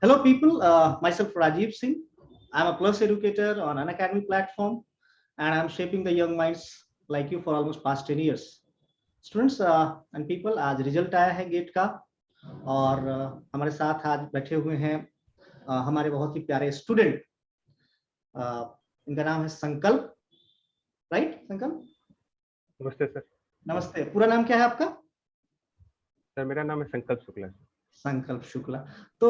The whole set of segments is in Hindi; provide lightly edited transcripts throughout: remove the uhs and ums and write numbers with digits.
Hello, people. Myself Rajiv Singh. I'm a plus educator on an academy platform, and I'm shaping the young minds like you for almost past 10 years. Students and people, आज रिजल्ट आया है गेट का और हमारे साथ आज बैठे हुए हैं हमारे बहुत ही प्यारे स्टूडेंट। इनका नाम है संकल्प, राइट? संकल्प, नमस्ते सर। नमस्ते। पूरा नाम क्या है आपका? सर मेरा नाम है संकल्प शुक्ला। संकल्प शुक्ला। तो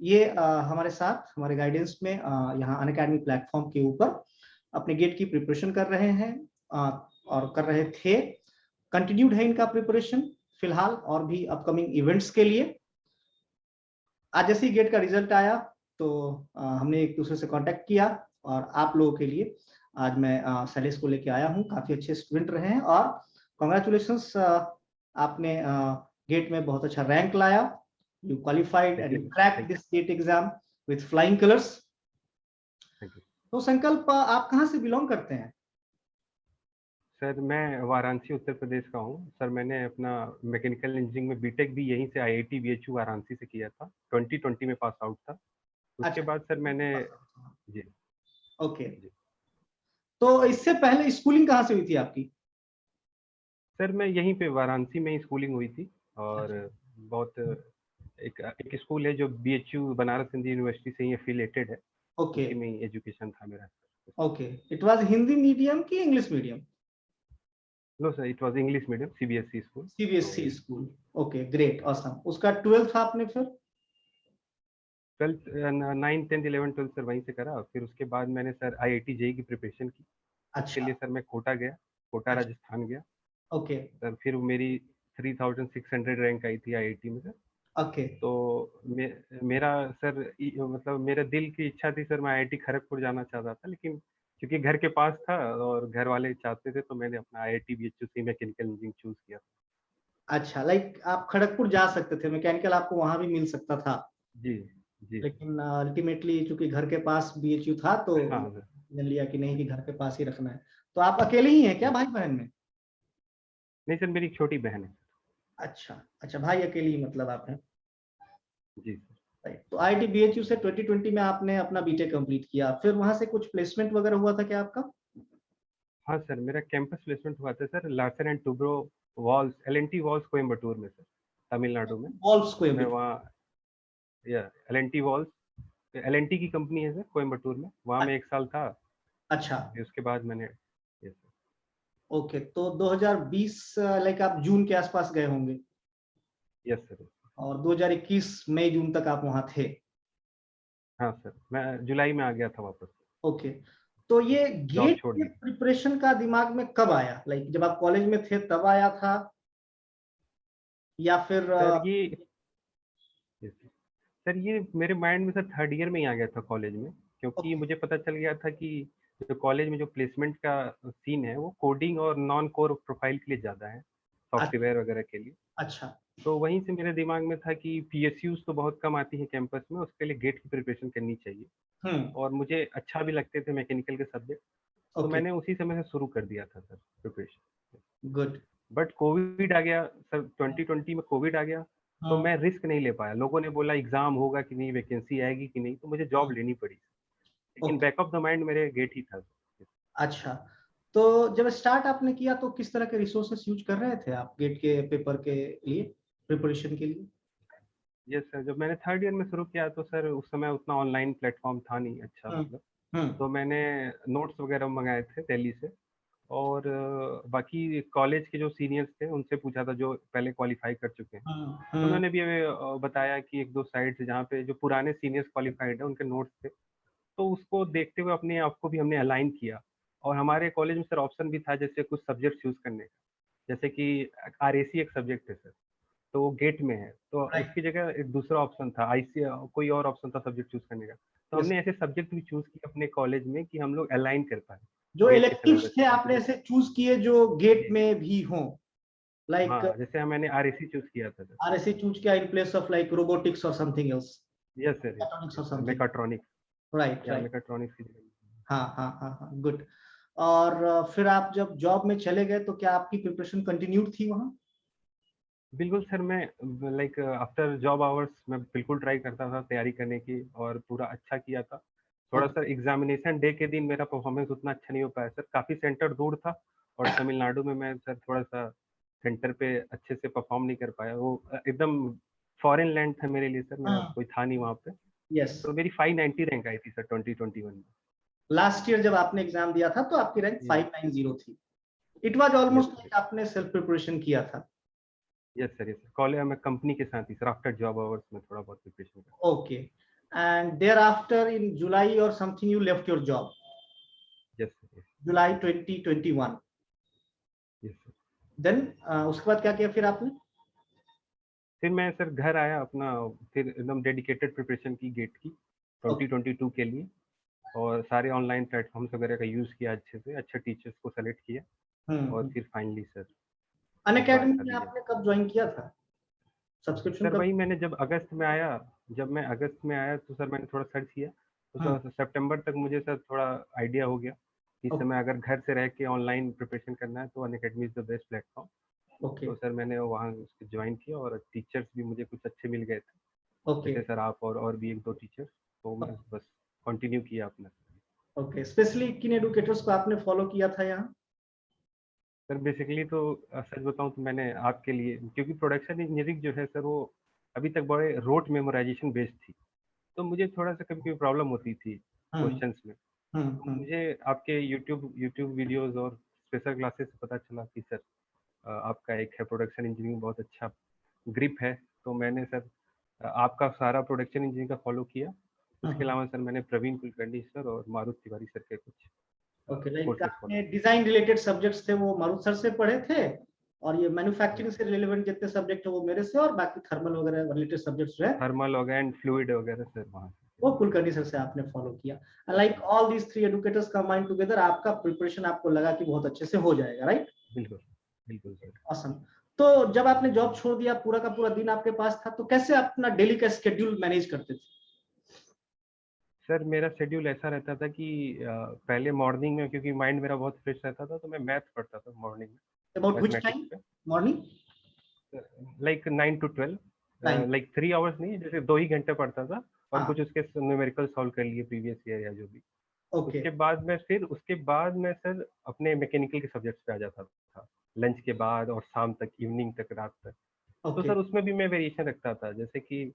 ये हमारे साथ हमारे गाइडेंस में यहाँ अनअकैडमी प्लेटफॉर्म के ऊपर अपने गेट की प्रिपरेशन कर रहे हैं और कर रहे थे। कंटिन्यूड है इनका प्रिपरेशन फिलहाल और भी अपकमिंग इवेंट्स के लिए। आज जैसे ही गेट का रिजल्ट आया तो हमने एक दूसरे से कांटेक्ट किया और आप लोगों के लिए आज मैं शैलेश को लेके आया हूँ। काफी अच्छे स्टूडेंट रहे हैं और कॉन्ग्रेचुलेशंस, आपने गेट में बहुत अच्छा रैंक लाया। You qualified and you cracked this GATE exam with flying colours. तो संकल्प, आप कहाँ से बिलोंग करते हैं? सर मैं वाराणसी उत्तर प्रदेश का हूँ। सर मैंने अपना मैकेनिकल इंजीनियरिंग में बीटेक भी यहीं से आईआईटी बीएचयू वाराणसी से किया था। 2020 में पास आउट था। उसके अच्छा, बाद सर मैंने जी ओके। तो इससे पहले स्कूलिंग कहाँ से हुई थी आपकी? सर मैं यहीं पे वाराणसी में ही स्कूलिंग हुई थी और बहुत एक स्कूल है जो बीएचयू बनारस हिंदू यूनिवर्सिटी से ही एफिलिएटेड है। ओके, उसी में ही एजुकेशन था मेरा। Okay. It was Hindi medium की English medium? No sir, it was English medium, CBSE school. CBSE school. Okay, great, awesome. उसका 12th आपने फिर? 12th 9th 10th 11th 12th sir वहीं से करा। फिर उसके बाद मैंने सर आईआईटी जेईई की प्रिपरेशन की। उसके अच्छा, लिए सर मैं कोटा गया, कोटा अच्छा, राजस्थान गया। ओके, सर फिर मेरी 3600 रैंक आई थी आईआईटी में सर। ओके, तो मेरा सर मतलब मेरा दिल की इच्छा थी सर, मैं आईआईटी खड़गपुर जाना चाहता था, लेकिन क्योंकि घर के पास था और घर वाले चाहते थे तो मैंने अपना आईआईटी बीएचयू से मैकेनिकल इंजीनियरिंग चूज किया। अच्छा। लाइक आप खड़गपुर जा सकते थे, मैकेनिकल आपको वहां भी मिल सकता था, जी जी लेकिन अल्टीमेटली चूंकि घर के पास बीएचयू था तो हाँ सर। जान लिया कि नहीं, कि घर के पास ही रखना है। तो आप अकेले ही हैं क्या भाई बहन में? नहीं सर, मेरी एक छोटी बहन है। अच्छा, अच्छा, भाई अकेले ही मतलब आप हैं? जी सर। राइट। तो आईआईटी बीएचयू से 2020 में आपने अपना बीटेक कंप्लीट किया, फिर वहां से कुछ प्लेसमेंट वगैरह हुआ था क्या आपका? हाँ सर, मेरा कैंपस प्लेसमेंट हुआ था sir, Larsen and Toubro valves, LNT valves Coimbatore में सर, तमिलनाडु में। वॉल्व्स को? मैं वहाँ या एलएनटी वॉल्स, एलएनटी की कंपनी है सर कोयम्बटूर में, वहाँ मैं 1 साल था। अच्छा, फिर उसके बाद मैंने यस सर। ओके। तो 2020 लाइक आप जून के आसपास गए होंगे यस सर। और 2021 मई जून तक आप वहां थे? हाँ सर, मैं जुलाई में आ गया था वापस। ओके। तो ये जॉब गेट छोड़ के दी। प्रिपरेशन का दिमाग में कब आया? लाइक जब आप कॉलेज में थे तब आया था या फिर सर ये yes, सर ये मेरे माइंड में सर थर्ड ईयर में ही आ गया था कॉलेज में, क्योंकि ओके, मुझे पता चल गया था कि जो कॉलेज में जो प्लेसमेंट का सीन है वो कोडिंग और नॉन कोर प्रोफाइल के लिए ज़्यादा है, सॉफ्टवेयर वगैरह के लिए। अच्छा, तो वहीं से मेरे दिमाग में था कि पीएसयूज तो बहुत कम आती है कैंपस में, उसके लिए गेट की प्रिपरेशन करनी चाहिए। हम्म, और मुझे अच्छा भी लगते थे मैकेनिकल के सब्जेक्ट, तो ओके, मैंने उसी समय से शुरू कर दिया था sir preparation. Good, but Covid आ गया सर, 2020 में कोविड आ गया, तो हाँ, मैं रिस्क नहीं ले पाया। लोगों ने बोला एग्जाम होगा कि नहीं, वैकेंसी आएगी कि नहीं, तो मुझे जॉब लेनी पड़ी। लेकिन okay, back of the mind मेरे गेट ही था। अच्छा। तो जब स्टार्ट आपने किया तो किस तरह के रिसोर्सेस यूज कर रहे थे आप गेट के पेपर के लिए, प्रिपरेशन के लिए? यस सर, जब मैंने थर्ड ईयर में शुरू किया तो सर उस समय उतना ऑनलाइन प्लेटफॉर्म था नहीं अच्छा, हम्म, मतलब। हम्म, तो मैंने नोट्स वगैरह मंगाए थे दिल्ली से, और बाकी कॉलेज के जो सीनियर्स थे उनसे पूछा था जो पहले क्वालिफाई कर चुके हैं। हम्म, तो उन्होंने भी हमें बताया कि एक दो साइट्स जहाँ पे जो पुराने सीनियर्स क्वालिफाइड है उनके नोट्स थे, तो उसको देखते हुए अपने आप को भी हमने अलाइन किया। और हमारे कॉलेज में सर ऑप्शन भी था जैसे कुछ सब्जेक्ट चूज करने का, जैसे कि आरएसी एक सब्जेक्ट है सर, तो वो गेट में है, तो राइट, उसकी जगह एक दूसरा ऑप्शन था आईसी, कोई और ऑप्शन था सब्जेक्ट चूज करने का। तो यस। हमने ऐसे सब्जेक्ट भी चूज किए अपने कॉलेज में कि हम लोग अलाइन कर पाए जो गेट के इलेक्टिव्स सिलेबस थे के साथ आपने जो। ऐसे चूज किए जो गेट जी में भी हों, लाइक हाँ, जैसे मैंने आरएसी चूज किया था सर। आरएससी चूज किया in place of like robotics और something else, yes sir, mechatronics और yes sir, something. Mechatronics, right, या राइट। मेकाट्रॉनिक्स की जगह। हाँ, हाँ, हाँ, हाँ, गुड। और फिर आप जब जॉब में चले गए तो क्या आपकी प्रिपरेशन कंटिन्यूड थी वहां? बिल्कुल सर, मैं लाइक आफ्टर जॉब आवर्स मैं बिल्कुल ट्राई करता था तैयारी करने की और पूरा अच्छा किया था। थोड़ा ओके, सा एग्जामिनेशन डे के दिन मेरा परफॉर्मेंस उतना अच्छा नहीं हो पाया सर, काफ़ी सेंटर दूर था और तमिलनाडु में मैं सर थोड़ा सा सेंटर पे अच्छे से परफॉर्म नहीं कर पाया। वो एकदम फॉरेन लैंड था मेरे लिए सर, मेरा हाँ, कोई था नहीं वहाँ पे। यस। तो मेरी 590 रैंक आई थी सर 2021 में। लास्ट ईयर जब आपने एग्जाम दिया था तो आपकी रैंक जी 590 थी। It was yes almost sir, like आपने सेल्फ प्रिपरेशन किया था। Yes sir, yes sir. College में कंपनी के साथ ही सर, आफ्टर जॉब आवर्स में थोड़ा बहुत प्रिपरेशन कर। Okay, and thereafter in July और something you left your job, yes sir, yes, July 2021। Yes sir. Then उसके बाद क्या किया फिर आपने? फिर मैं सर घर आया अपना, फिर एकदम डेडिकेटेड प्रिपरेशन की गेट की ओके। 2022 के लिए, और सारे ऑनलाइन प्लेटफॉर्म्स वगैरह का यूज़ किया अच्छे से, अच्छे टीचर्स को सेलेक्ट किया और हम्म। फिर फाइनली सर इस बार अनअकैडमी का में रिजल्ट। आपने कब ज्वाइन किया था? सब्सक्रिप्शन सर कब? वही मैंने जब अगस्त में आया, जब मैं अगस्त में आया तो सर मैंने थोड़ा सर्च किया, तो हम्म। सर सितंबर तक मुझे सर थोड़ा आइडिया हो गया कि इस समय अगर घर से रह के ऑनलाइन प्रिपरेशन करना है तो Unacademy is the best platform. Okay. तो सर मैंने वहाँ ज्वाइन किया और टीचर्स भी मुझे कुछ अच्छे मिल गए थे, ओके। जैसे सर आप और भी एक दो टीचर्स। तो मैं बस कंटिन्यू किया अपना। ओके, स्पेशली किन एडुकेटर्स को आपने फॉलो किया था यहाँ? सर बेसिकली तो सच बताऊं तो मैंने आपके लिए, क्योंकि प्रोडक्शन इंजीनियरिंग जो है सर वो अभी तक बड़े रोट मेमोराइजेशन बेस्ड थी, तो मुझे थोड़ा सा कभी कभी प्रॉब्लम होती थी हम्म। क्वेश्चंस में। तो हम्म। मुझे आपके यूट्यूब वीडियोस और स्पेशल क्लासेस से पता चला कि सर आपका एक है प्रोडक्शन इंजीनियरिंग, बहुत अच्छा ग्रिप है। तो मैंने सर आपका सारा प्रोडक्शन इंजीनियरिंग का फॉलो किया। उसके हम्म। अलावा सर मैंने प्रवीण कुलकर्णी सर और मारुति तिवारी सर के कुछ ओके, लाइक कोर्सेज फॉलो आपने किए। डिजाइन रिलेटेड सब्जेक्ट्स थे वो मारुति सर से पढ़े थे, और ये जी, मैन्युफैक्चरिंग से रिलेवेंट जितने सब्जेक्ट है वो मेरे से, और बाकी थर्मल वगैरह रिलेटेड सब्जेक्ट्स जो है थर्मल वगैरह एंड फ्लूइड वगैरह सर वहाँ से। वो कुलकर्णी सर से आपने फॉलो किया। Like all these three educators combined together आपका प्रिपरेशन आपको लगा कि बहुत अच्छे से हो जाएगा, राइट? बिल्कुल, बिल्कुल सर। ऑसम। तो जब आपने जॉब छोड़ दिया, पूरा का पूरा दिन आपके पास था, तो कैसे आप अपना डेली का स्केड्यूल मैनेज करते थे? सर मेरा शेड्यूल ऐसा रहता था कि पहले मॉर्निंग में, क्योंकि माइंड मेरा बहुत फ्रेश रहता था, तो मैं मैथ पढ़ता था मॉर्निंग में, अबाउट व्हिच मैथमेटिक्स टाइम? पे, morning? Like 9 to 12, 9। Like 3 hours नहीं, जैसे 2 ही घंटे पढ़ता था और हाँ। कुछ उसके न्यूमेरिकल सॉल्व कर लिए प्रीवियस ईयर या जो भी। ओके। उसके बाद मैं सर अपने मैकेनिकल के सब्जेक्ट्स पे आ जाता था, लंच के बाद और शाम तक, इवनिंग तक, रात तक। तो ओके। सर उसमें भी मैं वेरिएशन रखता था, जैसे कि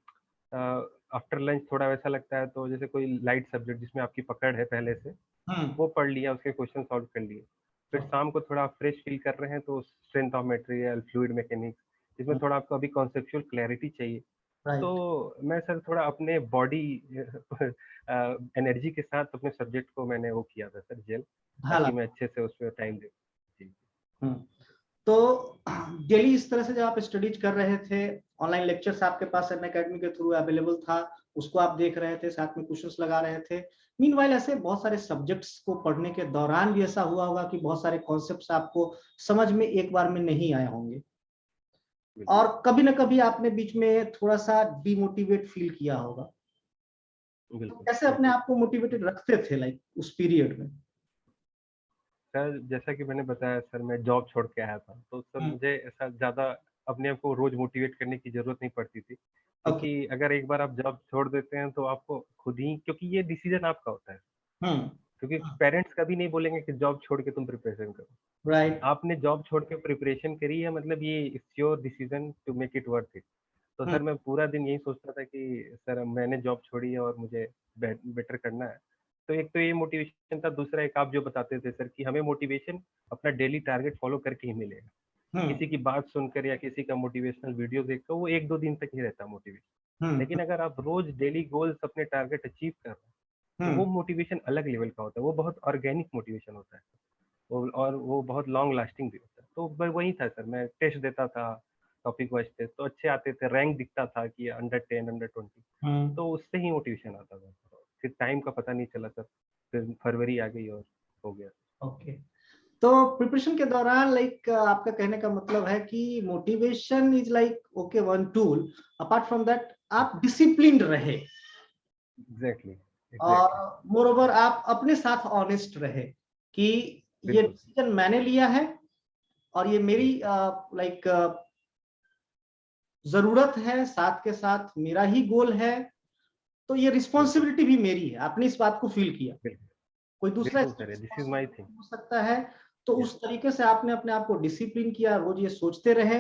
आफ्टर लंच थोड़ा वैसा लगता है, तो जैसे कोई लाइट सब्जेक्ट जिसमें आपकी पकड़ है पहले से, हम्म। वो पढ़ लिया, उसके क्वेश्चन सॉल्व कर लिए। फिर शाम को थोड़ा फ्रेश फील कर रहे हैं तो strength of material, fluid mechanics, इसमें थोड़ा आपको अभी कॉन्सेप्चुअल क्लैरिटी चाहिए। तो राइट। मैं सर थोड़ा अपने बॉडी एनर्जी के साथ अपने सब्जेक्ट को मैंने वो किया था सर जेल, हाला। ताकि मैं अच्छे से उस पर टाइम दे। जी। हम्म। तो डेली इस तरह से जब आप स्टडीज कर रहे थे, ऑनलाइन लेक्चर्स आपके पास अनअकैडमी के थ्रू अवेलेबल था, उसको आप देख रहे थे, साथ में क्वेश्चंस लगा रहे थे। मीनवाइल ऐसे बहुत सारे सब्जेक्ट्स को पढ़ने के दौरान भी ऐसा हुआ होगा कि बहुत सारे कॉन्सेप्ट्स आपको समझ में एक बार में नहीं आए होंगे, बिल्कुल और कभी ना कभी आपने बीच में थोड़ा सा डिमोटिवेट फील किया होगा। तो बिल्कुल कैसे अपने बिल्कुल। आप को मोटिवेटेड रखते थे लाइक उस पीरियड में? सर जैसा कि मैंने बताया सर, मैं जॉब छोड़ के आया था, तो सर हम्म। मुझे ऐसा ज़्यादा अपने आप को रोज मोटिवेट करने की ज़रूरत नहीं पड़ती थी, ओके। क्योंकि अगर एक बार आप जॉब छोड़ देते हैं तो आपको खुद ही, क्योंकि ये डिसीजन आपका होता है, हम्म। क्योंकि पेरेंट्स कभी नहीं बोलेंगे कि जॉब छोड़ के तुम प्रिपरेशन करो। राइट। आपने जॉब छोड़ के प्रिपरेशन करी है, मतलब ये it's your decision to make it worth it. तो हम्म। सर मैं पूरा दिन यही सोचता था कि सर मैंने जॉब छोड़ी है और मुझे बेटर करना है। तो एक तो ये मोटिवेशन था, दूसरा एक आप जो बताते थे सर कि हमें मोटिवेशन अपना डेली टारगेट फॉलो करके ही मिलेगा। हम्म। किसी की बात सुनकर या किसी का मोटिवेशनल वीडियो देखकर वो 1-2 दिन तक ही रहता है मोटिवेशन। हम्म। लेकिन अगर आप रोज डेली गोल्स अपने टारगेट अचीव कर रहे हैं, तो हम्म। वो मोटिवेशन अलग लेवल का होता है, वो बहुत ऑर्गेनिक मोटिवेशन होता है, और वो बहुत लॉन्ग लास्टिंग भी होता है। तो वही था सर, मैं टेस्ट देता था, टॉपिक वाइज टेस्ट तो अच्छे आते थे, रैंक दिखता था कि अंडर 10, अंडर 20, हम्म। तो उससे ही मोटिवेशन आता था। फिर टाइम का पता नहीं चला सर, फिर फरवरी आ गई और हो गया। ओके। तो प्रिपरेशन के दौरान लाइक आपका कहने का मतलब है कि motivation is like okay one tool, apart from that आप डिसिप्लिन्ड रहे, एग्जैक्टली, और एग्जैक्टली। मोर ओवर आप अपने साथ ऑनेस्ट रहे कि ये बिल्कुल सर। डिसीजन मैंने लिया है, और ये मेरी जी। लाइक जरूरत है, साथ के साथ मेरा ही गोल है, तो ये रिस्पॉन्सिबिलिटी भी मेरी है। आपने इस बात को फील किया, बिल्कुल कोई दूसरा बिल्कुल इसकी sir, this is my thing. Responsibility हो सकता है। तो यस उस तरीके से आपने अपने आप को डिसिप्लिन किया, रोज ये सोचते रहे,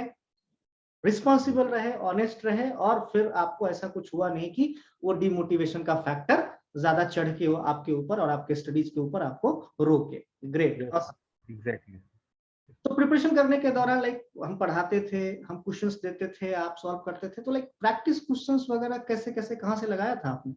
रिस्पॉन्सिबल रहे, ऑनेस्ट रहे, और फिर आपको ऐसा कुछ हुआ नहीं कि वो डिमोटिवेशन का फैक्टर ज्यादा चढ़ के वो आपके ऊपर और आपके स्टडीज के ऊपर आपको रोके। ग्रेट। Yes exactly. तो प्रिपरेशन करने के दौरान लाइक हम पढ़ाते थे, हम क्वेश्चंस देते थे, आप सॉल्व करते थे, तो लाइक प्रैक्टिस क्वेश्चंस वगैरह कैसे कैसे कहाँ से लगाया था आपने?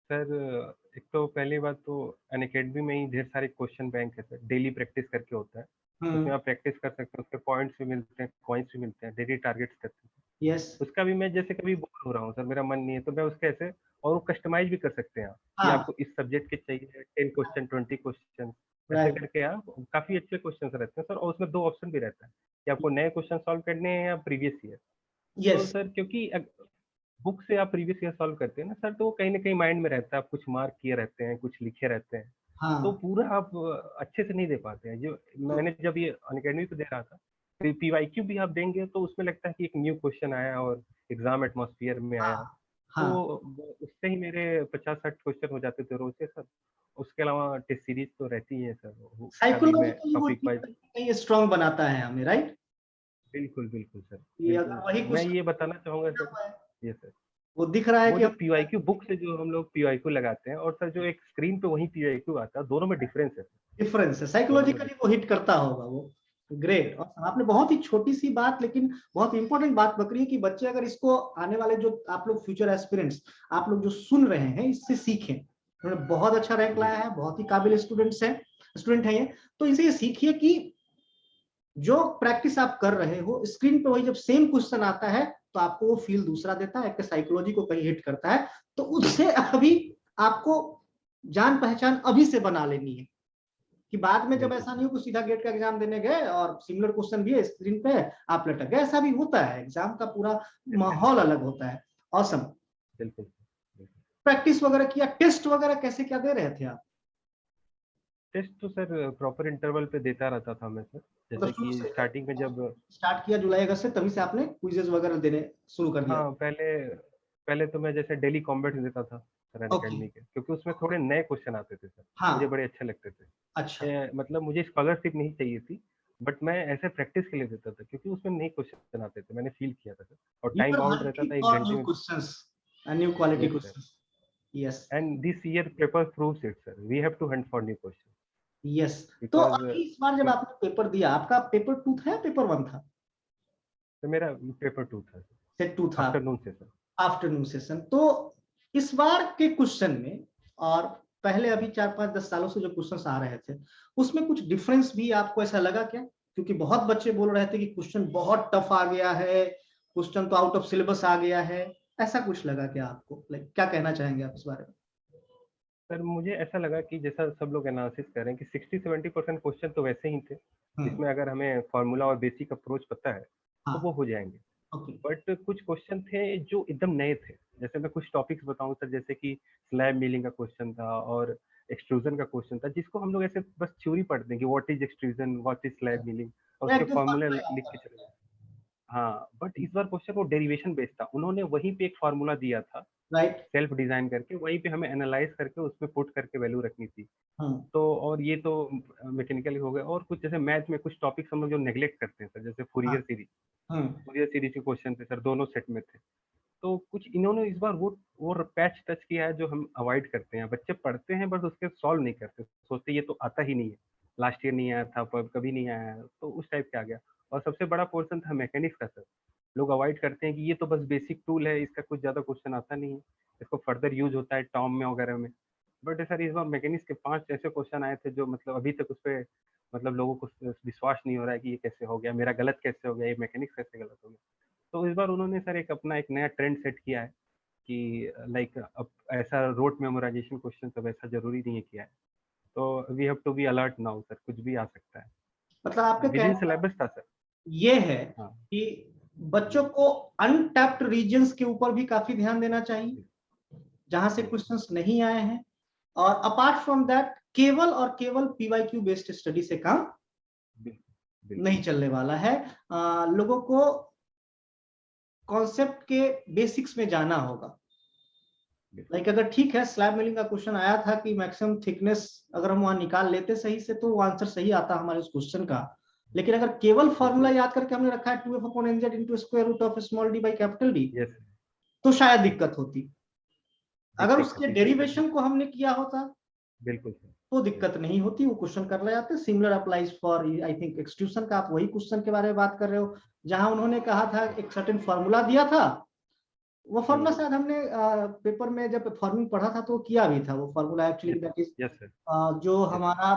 सर एक तो पहली बात तो अनअकैडमी में ही ढेर सारे क्वेश्चन बैंक है सर, डेली प्रैक्टिस करके होता है। उसमें हम्म। आप प्रैक्टिस कर सकते हैं, उसके पॉइंट्स भी मिलते हैं, कॉइन्स भी मिलते हैं, डेली टारगेट्स करते हैं। यस। उसका भी मैं जैसे कभी बोर हो रहा हूँ सर, मेरा मन नहीं है, तो मैं उसके ऐसे और वो कस्टमाइज भी कर सकते हैं आप कि हाँ। आपको इस सब्जेक्ट के चाहिए 10 क्वेश्चन 20 क्वेश्चन, ऐसे राइट। करके आप काफी अच्छे क्वेश्चन रहते हैं सर। और उसमें 2 ऑप्शन भी रहता है कि आपको नए क्वेश्चन सॉल्व करने हैं या प्रीवियस ईयर। तो यस। सर क्योंकि बुक से आप प्रीवियस ईयर सॉल्व करते हैं ना सर, तो वो कहीं ना कहीं माइंड में रहता है, आप कुछ मार्क किए रहते हैं, कुछ लिखे रहते हैं, तो हाँ। पूरा आप अच्छे से नहीं दे पाते हैं। जो मैंने जब ये अनअकैडमी पे दे रहा था, तो पीवाईक्यू भी आप देंगे तो उसमें लगता है कि एक न्यू क्वेश्चन आया और एग्जाम एटमॉस्फेयर में हाँ। आया, तो हाँ। उससे ही मेरे 50-60 क्वेश्चन हो जाते थे रोज के सर। उसके अलावा टेस्ट सीरीज तो रहती ही है सर, उसका भी मैं साइकोलॉजिकली वो टॉपिक चीज वाइज। कहीं ना कहीं स्ट्रांग बनाता है हमें, राइट? बिल्कुल बिल्कुल सर, कि बिल्कुल। अगर वही मैं कुछ ये बताना चाहूंगा सर। ये सर, वो दिख रहा है वो कि जो पीवाईक्यू बुक से जो हम लोग पीवाईक्यू लगाते हैं और सर जो एक स्क्रीन पे वही पीवाईक्यू आता है, दोनों में डिफरेंस है। डिफरेंस है, दोनों में साइकोलॉजिकली वो हिट करता होगा वो। ग्रेट। और आपने बहुत ही छोटी सी बात लेकिन बहुत इंपॉर्टेंट बात पकड़ी है कि बच्चे अगर इसको आने वाले जो आप लोग फ्यूचर एस्पिरेंट्स, आप लोग जो सुन रहे हैं, इससे सीखें। उन्होंने बहुत अच्छा रैंक लाया है, बहुत ही काबिल स्टूडेंट है ये। तो इनसे ये सीखिए कि जो प्रैक्टिस आप कर रहे हो स्क्रीन पे, वही जब सेम क्वेश्चन आता है तो आपको वो फील दूसरा देता है, आपके साइकोलॉजी को कहीं हिट करता है। तो उससे अभी आपको जान पहचान अभी से बना लेनी है कि बाद में जब बिल्कुल ऐसा सर। नहीं हो कि सीधा गेट का एग्जाम देने गए और सिमिलर क्वेश्चन भी है स्क्रीन पे, आप लटक गए। ऐसा भी होता है, एग्जाम का पूरा माहौल अलग होता है। ऑसम। बिल्कुल बिल्कुल। प्रैक्टिस वगैरह किया, टेस्ट वगैरह कैसे क्या दे रहे थे आप? टेस्ट तो सर प्रॉपर इंटरवल पे देता रहता था मैं सर। मतलब जैसे शुरू कि से स्टार्टिंग में जब, स्टार्ट किया जुलाई अगस्त से, तभी से आपने क्विजेज वगैरह देने शुरू कर दिया? हाँ पहले पहले तो मैं जैसे डेली कॉम्बैट देता था सर ओके। अनअकैडमी के, क्योंकि उसमें थोड़े नए क्वेश्चन आते थे सर, मुझे हाँ। बड़े अच्छे लगते थे। अच्छा। मतलब मुझे स्कॉलरशिप नहीं चाहिए थी, बट मैं ऐसे प्रैक्टिस के लिए देता था क्योंकि उसमें नए क्वेश्चन आते थे, मैंने फील किया था सर। और You टाइम are बाउंड रहता hunting था, एक for घंटे new में। questions and new quality yes sir. questions. Yes. And this year paper proves it sir, we have to hunt for new question. Yes. तो बिकॉज अभी इस बार जब आपने पेपर दिया, आपका पेपर 2 था या पेपर 1 था? मेरा पेपर 2 था सर, सेट 2 था। आफ्टरनून से सर। Afternoon session. तो इस बार के क्वेश्चन में और पहले अभी 4 5 10 सालों से जो क्वेश्चन आ रहे थे, उसमें कुछ डिफरेंस भी आपको ऐसा लगा क्या? क्योंकि बहुत बच्चे बोल रहे थे कि क्वेश्चन बहुत टफ आ गया है, क्वेश्चन तो आउट ऑफ सिलेबस आ गया है। ऐसा कुछ लगा क्या आपको? लाइक क्या कहना चाहेंगे आप इस बारे में? सर मुझे ऐसा लगा कि जैसा सब लोग एनालिसिस कर रहे हैं कि 60-70% क्वेश्चन तो वैसे ही थे, हम्म। जिसमें अगर हमें फॉर्मूला और बेसिक अप्रोच पता है तो हाँ। वो हो जाएंगे। ओके। बट कुछ क्वेश्चन थे जो एकदम नए थे। जैसे मैं कुछ टॉपिक्स बताऊं सर, जैसे कि स्लैब मिलिंग का क्वेश्चन था और एक्सट्रूजन का क्वेश्चन था, जिसको हम लोग ऐसे बस थ्योरी पढ़ते हैं कि what is extrusion, what is slab milling, और उसके एकदम फॉर्मूले फर्स्ट लिख के चले जाते। हाँ बट इस बार क्वेश्चन वो डेरिवेशन बेस्ड था, उन्होंने वहीं पे एक फार्मूला दिया था राइट। सेल्फ डिजाइन करके, वहीं पे हमें एनालाइज करके उसमें पुट करके वैल्यू रखनी थी। हम्म। तो और ये तो मैकेनिकली हो गया। और कुछ जैसे मैथ में कुछ टॉपिक्स हम लोग जो नेग्लेक्ट करते हैं सर, जैसे हाँ। फूरियर सीरीज, हम्म। फूरियर सीरीज के क्वेश्चन थे सर, दोनों सेट में थे। तो कुछ इन्होंने इस बार वो पैच टच किया है जो हम अवॉइड करते हैं। बच्चे पढ़ते हैं बट उसके सॉल्व नहीं करते, सोचते ये तो आता ही नहीं है, लास्ट ईयर नहीं आया था, पर कभी नहीं आया है, तो उस टाइप के आ गया। और सबसे बड़ा पोर्शन था मैकेनिक्स का सर, लोग अवॉइड करते हैं कि ये तो बस बेसिक टूल है, इसका कुछ ज़्यादा क्वेश्चन आता नहीं है, इसको फर्दर यूज होता है टॉम में वगैरह में। बट सर इस बार मैकेनिक्स के 5 ऐसे क्वेश्चन आए थे जो मतलब अभी तक उस पर मतलब लोगों को विश्वास नहीं हो रहा है कि ये कैसे हो गया, मेरा गलत कैसे हो गया, ये मैकेनिक्स कैसे गलत हो गया। तो इस बार उन्होंने सर एक अपना एक नया ट्रेंड सेट किया है कि लाइक अब ऐसा रोट मेमोराइजेशन क्वेश्चन सब ऐसा जरूरी नहीं है किया है। तो we have to be alert now sir, कुछ भी आ सकता है। मतलब आपके विद इन कहने का सिलेबस था सर। ये है हाँ कि बच्चों को अनटैप्ड रीजन्स के ऊपर भी काफी ध्यान देना चाहिए, जहां से बिल्कुल क्वेश्चंस नहीं आए हैं। और अपार्ट फ्रॉम दैट केवल और केवल पीवाईक्यू बेस्ड स्टडी से काम बिल्कुल नहीं बिल्कुल चलने वाला है। लोगों को कॉन्सेप्ट के बेसिक्स में जाना होगा। लाइक अगर ठीक है स्लैब मिलिंग का क्वेश्चन आया था कि मैक्सिमम थिकनेस अगर हम वहां निकाल लेते सही से तो वो आंसर सही आता हमारे उस क्वेश्चन का। लेकिन अगर केवल फॉर्मूला याद करके हमने रखा है 2f/nz into square root of small d by capital D, तो शायद दिक्कत होती। अगर उसके डेरिवेशन को हमने किया होता बिल्कुल तो दिक्कत नहीं होती, वो क्वेश्चन कर ले जाते। Similar applies for I think extrusion का, आप वही क्वेश्चन के बारे में बात कर रहे हो जहां उन्होंने कहा था एक सर्टेन फॉर्मूला दिया था, वो फॉर्मूला शायद हमने पेपर में जब फॉर्मिंग पढ़ा था तो किया भी था। वो फॉर्मूला एक्चुअली दैट इज जो हमारा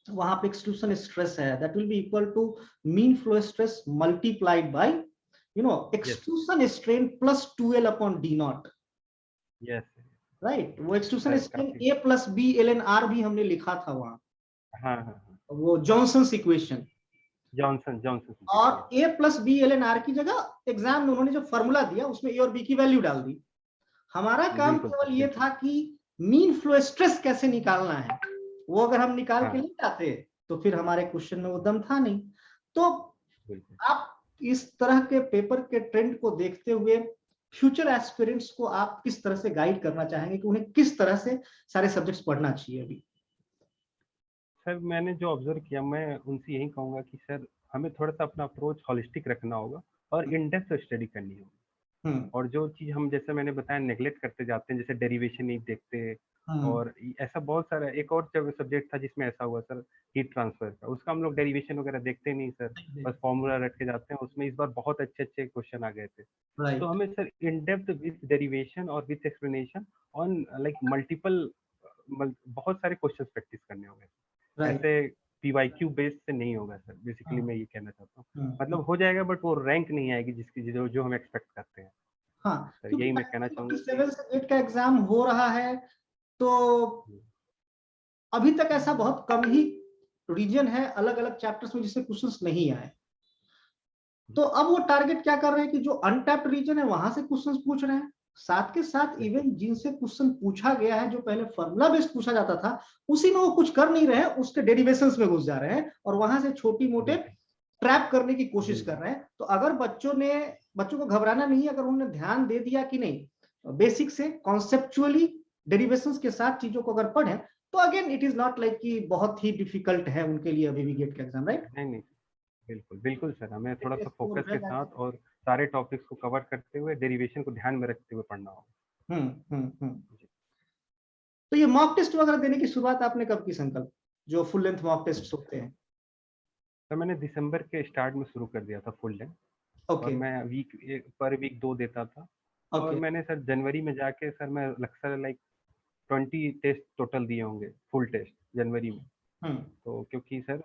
वहां पे एक्सट्रूशन स्ट्रेस है that will be equal to mean flow stress multiplied by extrusion strain plus 2L/D0। Yes right, वो extrusion strain A + B ln R भी हमने लिखा था वहां। हाँ वो जॉनसन इक्वेशन, जॉनसन और A + B ln R की जगह एग्जाम में उन्होंने जो फॉर्मूला दिया उसमें A और B की वैल्यू डाल दी। हमारा काम केवल ये था कि मीन फ्लो स्ट्रेस कैसे निकालना है, वो अगर हम निकाल के ले जाते तो फिर हमारे क्वेश्चन में वो दम था नहीं। तो आप इस तरह के पेपर के ट्रेंड को देखते हुए फ्यूचर एस्पिरेंट्स को आप किस तरह से गाइड करना चाहेंगे कि उन्हें किस तरह से सारे सब्जेक्ट्स पढ़ना चाहिए? अभी सर मैंने जो ऑब्जर्व किया, मैं उनसे यही कहूंगा कि सर हमें थोड़ा सा अपना अप्रोच हॉलिस्टिक रखना होगा और इन डेप्थ स्टडी करनी होगी। और जो चीज हम जैसे मैंने बताया नेग्लेक्ट करते जाते हैं, जैसे डेरिवेशन नहीं देखते, और ऐसा बहुत सारा एक और सब्जेक्ट था जिसमें ऐसा हुआ सर, हीट ट्रांसफर का, उसका हम लोग डेरिवेशन वगैरह देखते नहीं सर, बस फॉर्मूला रट के जाते हैं। उसमें इस बार बहुत अच्छे अच्छे क्वेश्चन आ गए थे। तो हमें sir in depth with derivation और with explanation on like multiple बहुत सारे क्वेश्चन प्रैक्टिस करने होंगे। ऐसे पीवाईक्यू बेस से नहीं होगा सर, बेसिकली मैं ये कहना चाहता हूँ। मतलब हो जाएगा बट वो रैंक नहीं आएगी जिसकी जो हम एक्सपेक्ट करते हैं। हाँ, सर यही मैं कहना चाहूंगा। 7 से 8 का एग्जाम हो रहा है तो अभी तक ऐसा बहुत कम ही रीजन है अलग अलग चैप्टर्स में जिससे क्वेश्चंस नहीं आए। तो अब वो टारगेट क्या कर रहे हैं कि जो अनटैप्ड रीजन है वहां से क्वेश्चंस पूछ रहे हैं, साथ के साथ इवन जिनसे क्वेश्चन पूछा गया है जो पहले फॉर्मूला बेस्ड पूछा जाता था उसी में वो कुछ कर नहीं रहे हैं, उसके डेरिवेशंस में घुस जा रहे हैं और वहां से छोटी मोटे ट्रैप करने की कोशिश कर रहे हैं। तो अगर बच्चों को घबराना नहीं, अगर उन्होंने ध्यान दे दिया कि नहीं बेसिक से कॉन्सेप्चुअली डेरिवेशंस के साथ चीजों को अगर पढ़े तो again it is not like कि बहुत ही डिफिकल्ट है उनके लिए अभी भी गेट का एग्जाम। राइट? नहीं बिल्कुल बिल्कुल सर, हमें थोड़ा सा फोकस के साथ और सारे टॉपिक्स को कवर करते हुए डेरिवेशन को ध्यान में रखते हुए पढ़ना होगा। तो ये मॉक टेस्ट वगैरह देने की शुरुआत आपने कब की संकल्प, जो फुल लेंथ मॉक टेस्ट होते हैं? सर मैंने दिसंबर के स्टार्ट में शुरू कर दिया था फुल लेंथ। और मैं पर वीक 2 देता था। और मैंने सर जनवरी में जाके सर मैं लगभग लाइक 20 टेस्ट टोटल दिए होंगे फुल टेस्ट जनवरी में। तो क्योंकि सर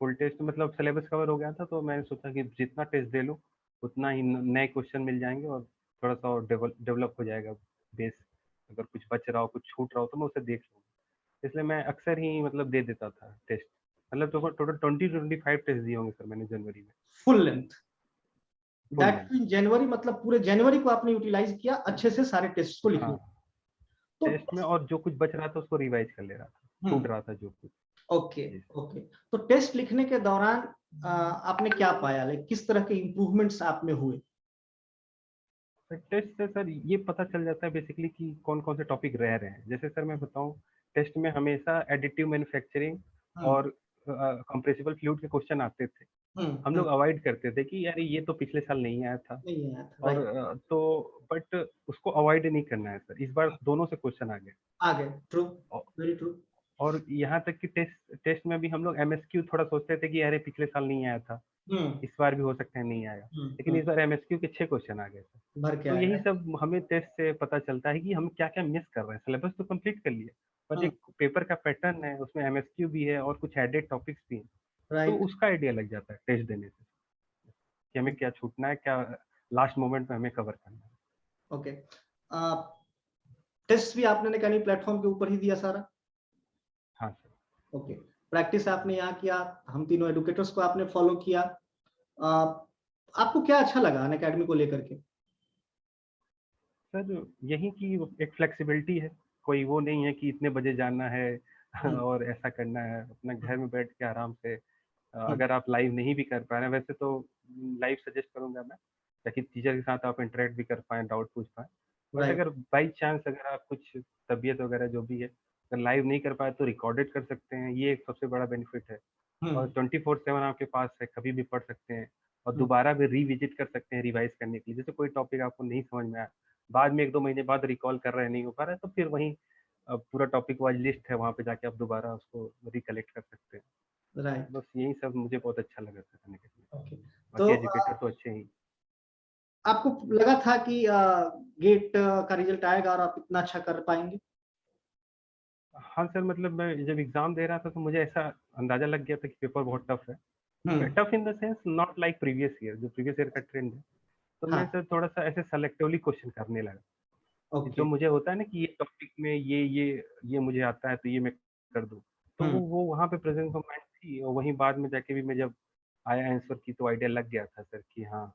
फुल टेस्ट मतलब सिलेबस कवर हो गया था, तो मैंने सोचा कि जितना टेस्ट दे लूँ उतना ही नए क्वेश्चन मिल जाएंगे और थोड़ा सा और डेवलप हो जाएगा बेस। अगर कुछ बच रहा हो कुछ छूट रहा हो तो मैं उसे देख लूँगा। इसलिए मैं अक्सर ही मतलब दे देता था टेस्ट। मतलब तो टोटल 20-25 टेस्ट दिए होंगे सर मैंने जनवरी में फुल लेंथ। दैट इन जनवरी, मतलब पूरे जनवरी को आपने यूटिलाइज किया अच्छे से सारे टेस्ट को लिखने। तो टेस्ट में और जो कुछ बच रहा था उसको रिवाइज कर ले रहा था, छूट रहा था जो कुछ। ओके। तो टेस्ट लिखने के दौरान आपने क्या पाया, लाइक किस तरह के इंप्रूवमेंट्स आप में हुए? टेस्ट से सर ये पता चल जाता है बेसिकली कि कौन कौन से टॉपिक रह रहे हैं। जैसे सर मैं बताऊं, टेस्ट में हमेशा एडिटिव मैन्युफैक्चरिंग और कंप्रेसिबल फ्लूइड के क्वेश्चन आते थे। हम लोग अवॉइड करते थे कि यार ये तो पिछले साल नहीं आया था, और तो बट उसको अवॉइड नहीं करना है सर। इस बार दोनों से क्वेश्चन आ गए। True, very true. और यहाँ तक कि टेस्ट में भी हम लोग एमएसक्यू थोड़ा सोचते थे कि अरे पिछले साल नहीं आया था, इस बार भी हो सकता है नहीं आया, लेकिन इस बार एमएसक्यू के 6 क्वेश्चन आ गए थे। तो यही सब हमें टेस्ट से पता चलता है कि हम क्या क्या मिस कर रहे हैं। सिलेबस तो कंप्लीट कर लिया पर एक पेपर का पैटर्न है, उसमें एमएसक्यू भी है और कुछ एडेड टॉपिक्स भी हैं, तो उसका आइडिया लग जाता है टेस्ट देने से कि हमें क्या छूटना है, क्या लास्ट मोमेंट में हमें कवर करना है। ओके। टेस्ट भी आपने अनअकैडमी प्लेटफॉर्म के ऊपर ही दिया सारा? हाँ सर। ओके। प्रैक्टिस आपने यहाँ किया, हम तीनों एडुकेटर्स को आपने फॉलो किया। आपको क्या अच्छा लगा अनअकैडमी को लेकर के? सर यही कि एक फ्लेक्सिबिलिटी है, कोई वो नहीं है कि इतने बजे जाना है और ऐसा करना है। अपना घर में बैठ के आराम से, अगर आप लाइव नहीं भी कर पा रहे हैं, वैसे तो लाइव सजेस्ट करूंगा मैं, ताकि टीचर के साथ आप इंटरेक्ट भी कर पाए, डाउट पूछ पाए। But right. अगर बाई चांस अगर आप कुछ तबीयत वगैरह जो भी है, अगर लाइव नहीं कर पाए तो रिकॉर्डेड कर सकते हैं, ये एक सबसे बड़ा बेनिफिट है। और 24/7 आपके पास है, कभी भी पढ़ सकते हैं और दोबारा भी रिविजिट कर सकते हैं रिवाइज करने के लिए। जैसे कोई टॉपिक आपको नहीं समझ में आया, बाद में 1-2 महीने बाद रिकॉल कर रहे हैं, नहीं हो पा रहा है, तो फिर वहीं पूरा टॉपिक वाइज लिस्ट है, वहाँ पे जाके आप दोबारा उसको रिकलेक्ट कर सकते हैं। राइट। बस यही सब मुझे बहुत अच्छा लगा था करने के लिए। ओके। तो बाकी एजुकेटर तो अच्छे ही। आपको लगा था कि गेट का रिजल्ट आएगा और आप इतना अच्छा कर पाएंगे? हाँ सर, मतलब मैं जब एग्जाम दे रहा था तो मुझे ऐसा अंदाजा लग गया था कि पेपर बहुत टफ है। Tough in the sense not like previous year, जो प्रीवियस ईयर का ट्रेंड है। तो मैं हाँ। सर थोड़ा सा ऐसे सेलेक्टिवली क्वेश्चन करने लगा। ओके। जो मुझे होता है ना कि ये टॉपिक में ये मुझे आता है तो ये मैं कर दूं, तो वो वहाँ पे प्रेजेंस ऑफ माइंड थी। और वहीं बाद में जाके भी मैं जब आया आंसर की तो आइडिया लग गया था सर कि हाँ,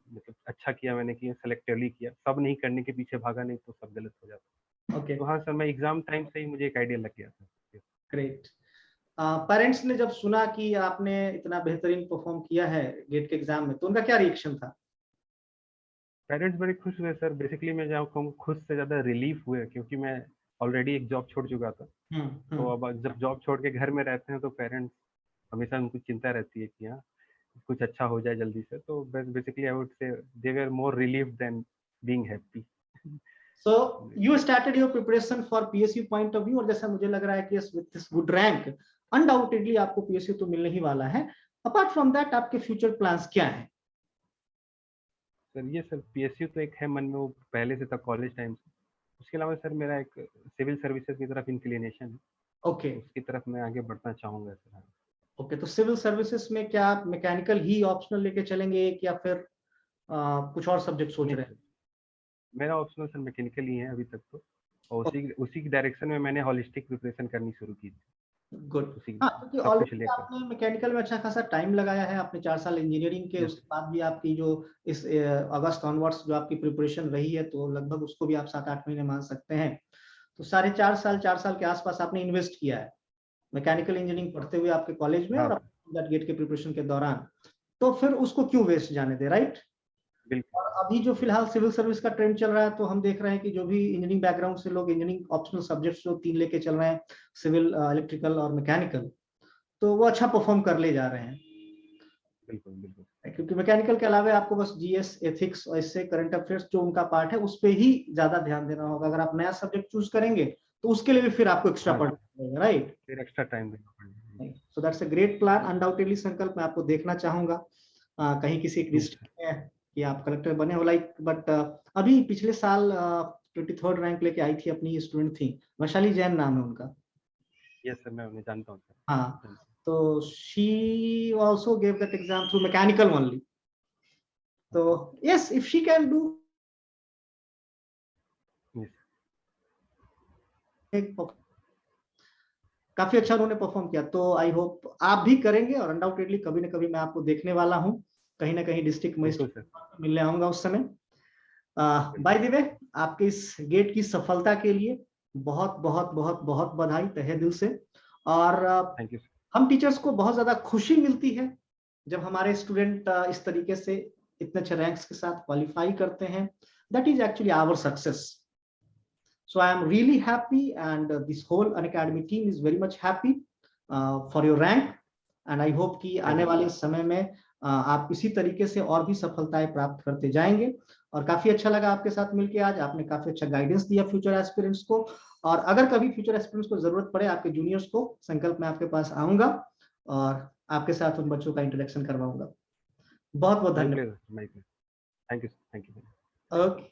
मतलब अच्छा किया मैंने कि सेलेक्टिवली किया, सब नहीं करने के पीछे भागा, नहीं तो सब गलत हो जाता। ओके। तो हाँ सर, मैं एग्जाम टाइम से ही मुझे एक आइडिया लग गया था। ग्रेट। पेरेंट्स ने जब सुना कि आपने इतना बेहतरीन परफॉर्म किया है गेट के एग्जाम में, तो उनका क्या रिएक्शन था? पेरेंट्स बड़े खुश हुए सर। बेसिकली मैं जहाँ कहूँ खुश से ज़्यादा रिलीफ हुए, क्योंकि मैं ऑलरेडी एक जॉब छोड़ चुका था। तो अब जब जॉब छोड़ के घर में रहते हैं तो पेरेंट्स हमेशा उनको चिंता रहती है कि हाँ कुछ अच्छा हो जाए जल्दी से। तो basically I would say they were more relieved than being happy. So you started your preparation for PSU point of view, और जैसा मुझे लग रहा है कि with this good rank undoubtedly आपको PSU तो मिलने ही वाला है। Apart from that आपके फ्यूचर प्लान्स क्या हैं? सर ये सर PSU तो एक है मन में, वो पहले से था कॉलेज टाइम से। उसके अलावा सर मेरा एक सिविल सर्विसेज की तरफ इंक्लिनेशन है। ओके। उसकी तरफ मैं आगे बढ़ना चाहूंगा सर। ओके, तो सिविल सर्विसेज में क्या आप मैकेनिकल ही ऑप्शनल लेके चलेंगे या फिर कुछ और सब्जेक्ट सोच नहीं रहे सर, मेरा ऑप्शनल सर मैकेनिकल ही है अभी तक तो। और उसी की डायरेक्शन में मैंने हॉलिस्टिक प्रिपरेशन करनी शुरू की थी। हैं? गुड। उसी हाँ, क्योंकि सब कुछ ऑलरेडी लेकर। आपने मैकेनिकल में अच्छा खासा टाइम लगाया है, आपने 4 साल इंजीनियरिंग के, यस उसके बाद भी आपकी जो इस अगस्त ऑनवर्ड्स जो आपकी प्रिपरेशन रही है, तो लगभग उसको भी आप 7-8 महीने मान सकते हैं। तो साढ़े 4 साल के आसपास आपने इन्वेस्ट किया है मैकेनिकल इंजीनियरिंग पढ़ते हुए आपके कॉलेज में, हाँ और दैट गेट के प्रिपरेशन के दौरान, तो फिर उसको क्यों वेस्ट जाने दे, राइट? बिल्कुल। और अभी जो फिलहाल सिविल सर्विस का ट्रेंड चल रहा है, तो हम देख रहे हैं कि जो भी इंजीनियरिंग बैकग्राउंड से लोग इंजीनियरिंग ऑप्शनल सब्जेक्ट्स जो 3 लेके चल रहे हैं, सिविल, इलेक्ट्रिकल और मैकेनिकल, तो वो अच्छा परफॉर्म कर ले जा रहे हैं। बिल्कुल बिल्कुल। क्योंकि मैकेनिकल के अलावा आपको बस जीएस, एथिक्स और इससे करंट अफेयर्स जो उनका पार्ट है उस पर ही ज्यादा ध्यान देना होगा। अगर आप नया सब्जेक्ट चूज करेंगे तो उसके लिए भी फिर आपको एक्स्ट्रा हाँ पढ़ना पड़ेगा, राइट? फिर एक्स्ट्रा टाइम देना पड़ेगा। So that's a great plan. Undoubtedly संकल्प मैं आपको देखना चाहूंगा कहीं किसी डिस्ट्रिक्ट में कि आप कलेक्टर बने हो, लाइक। बट अभी पिछले साल 23rd रैंक लेके आई थी, अपनी स्टूडेंट थी, वैशाली जैन नाम है उनका। यस सर, मैं उन्हें जानता हूँ सर। हाँ, तो she also gave that exam through mechanical only. तो yes, if she can do, काफी अच्छा उन्होंने परफॉर्म किया, तो आई होप आप भी करेंगे, और अनडाउटेडली कभी ना कभी मैं आपको देखने वाला हूँ, कहीं ना कहीं डिस्ट्रिक्ट मजिस्ट्रेट मिलने आऊंगा उस समय। बाय द वे, आपके इस गेट की सफलता के लिए बहुत बहुत बहुत बहुत बधाई तहे दिल से। और थैंक यू। हम टीचर्स को बहुत ज्यादा खुशी मिलती है जब हमारे स्टूडेंट इस तरीके से इतने अच्छे रैंक्स के साथ क्वालिफाई करते हैं। That is actually our success. So I am really happy, and this whole Unacademy team is very much happy for your rank, and I hope कि आने वाले समय में आप इसी तरीके से और भी सफलताएं प्राप्त करते जाएंगे। और काफी अच्छा लगा आपके साथ मिलके आज, आपने काफी अच्छा गाइडेंस दिया फ्यूचर एस्पिरेंट्स को। और अगर कभी फ्यूचर एस्पिरेंट्स को जरूरत पड़े आपके जूनियर्स को, संकल्प में आपके पास आऊंगा और आपके साथ उन बच्चों का इंट्रोडक्शन करवाऊंगा। बहुत बहुत धन्यवाद। Thank you. ओके।